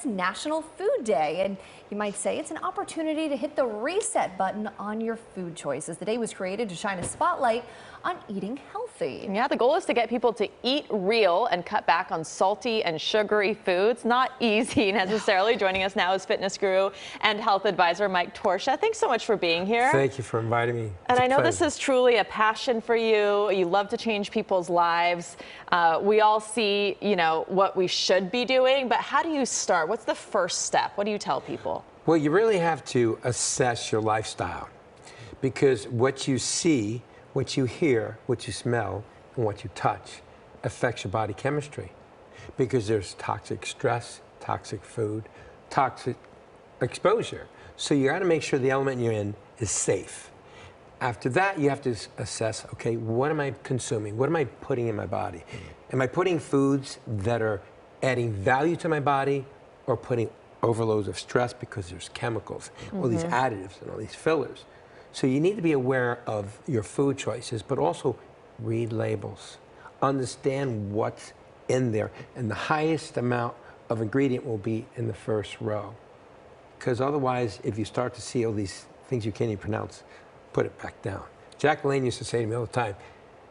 National Food Day, and you might say it's an opportunity to hit the reset button on your food choices. The day was created to shine a spotlight on eating healthy. Yeah, the goal is to get people to eat real and cut back on salty and sugary foods. Not easy necessarily. Joining us now is fitness guru and health advisor Mike Torchia. Thanks so much for being here. Thank you for inviting me. And I know this is truly a passion for you. You love to change people's lives. We all see, what we should be doing, but how do you start? What's the first step? What do you tell people? Well, you really have to assess your lifestyle, because what you see, what you hear, what you smell, and what you touch affects your body chemistry, because there's toxic stress, toxic food, toxic exposure. So you got to make sure the element you're in is safe. After that, you have to assess, okay, what am I consuming? What am I putting in my body? Am I putting foods that are adding value to my body, or putting overloads of stress because there's chemicals, all these additives and all these fillers? So you need to be aware of your food choices, but also read labels. Understand what's in there. And the highest amount of ingredient will be in the first row. Because otherwise, if you start to see all these things you can't even pronounce, put it back down. Jack LaLanne used to say to me all the time,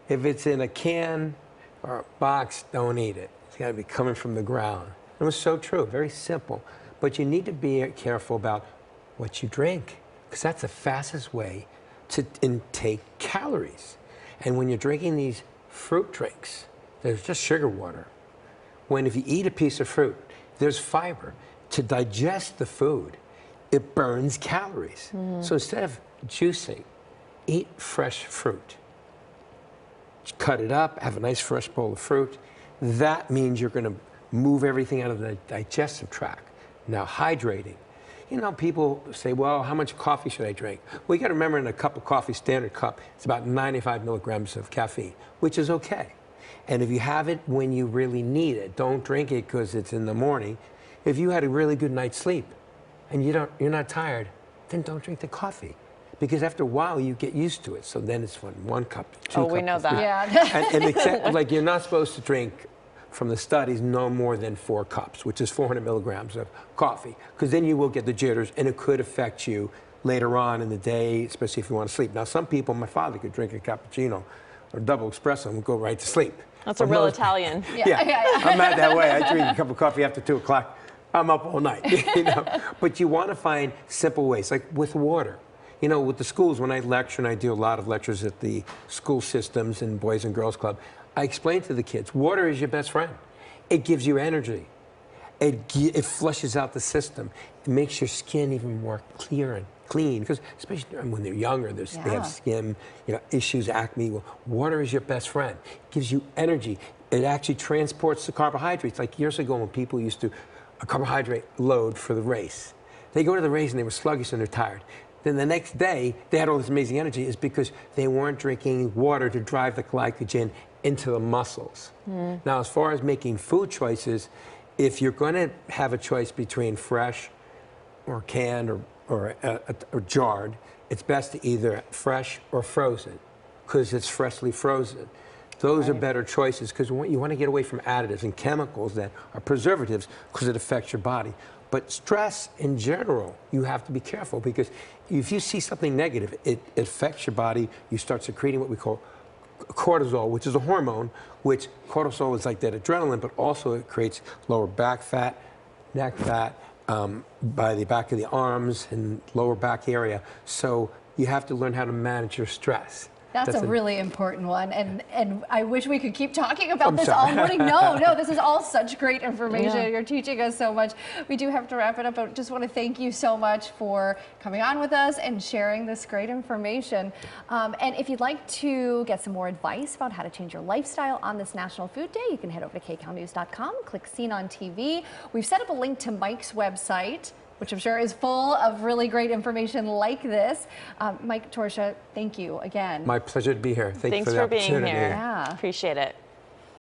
if it's in a can or a box, don't eat it. It's got to be coming from the ground. It was so true, very simple. But you need to be careful about what you drink, because that's the fastest way to intake calories. And when you're drinking these fruit drinks, there's just sugar water. When if you eat a piece of fruit, there's fiber. To digest the food, it burns calories. So instead of juicing, eat fresh fruit. Cut it up, have a nice fresh bowl of fruit. That means you're going to move everything out of the digestive tract. Now, hydrating. People say, well, how much coffee should I drink? Well, you got to remember, in a cup of coffee, standard cup, it's about 95 milligrams of caffeine, which is okay. And if you have it when you really need it, don't drink it because it's in the morning. If you had a really good night's sleep and you're not tired, then don't drink the coffee. Because after a while, you get used to it. So then it's one cup, 2 cups. Oh, we know that. Yeah. and except, like, you're not supposed to drink, from the studies, no more than 4 cups, which is 400 milligrams of coffee, because then you will get the jitters, and it could affect you later on in the day, especially if you want to sleep. Now, some people, my father could drink a cappuccino or a double espresso and would go right to sleep. That's a real Italian. Yeah, I'm not that way. I drink a cup of coffee after 2 o'clock. I'm up all night, But you want to find simple ways, like with water. With the schools, when I lecture, and I do a lot of lectures at the school systems and Boys and Girls Club, I explain to the kids, water is your best friend. It gives you energy. It flushes out the system. It makes your skin even more clear and clean, because especially when they're younger, they have skin issues, acne. Well, water is your best friend. It gives you energy. It actually transports the carbohydrates. Like years ago, when people used to a carbohydrate load for the race, they go to the race and they were sluggish and they're tired. Then the next day, they had all this amazing energy. Is because they weren't drinking water to drive the glycogen into the muscles. Now, as far as making food choices, if you're going to have a choice between fresh or canned or jarred, it's best to either fresh or frozen, because it's freshly frozen. Those are better choices, because you want to get away from additives and chemicals that are preservatives, because it affects your body. But stress in general, you have to be careful, because if you see something negative, it affects your body. You start secreting what we call cortisol, which is a hormone, which cortisol is like that adrenaline, but also it creates lower back fat, neck fat, by the back of the arms and lower back area. So you have to learn how to manage your stress. That's a really important one, and I wish we could keep talking about this all morning. No, this is all such great information. You're teaching us so much. We do have to wrap it up, but just want to thank you so much for coming on with us and sharing this great information. And if you'd like to get some more advice about how to change your lifestyle on this National Food Day, you can head over to kcalnews.com, click Seen on TV. We've set up a link to Mike's website, which I'm sure is full of really great information like this. Mike Torchia, thank you again. My pleasure to be here. Thanks for being here. Yeah. Appreciate it.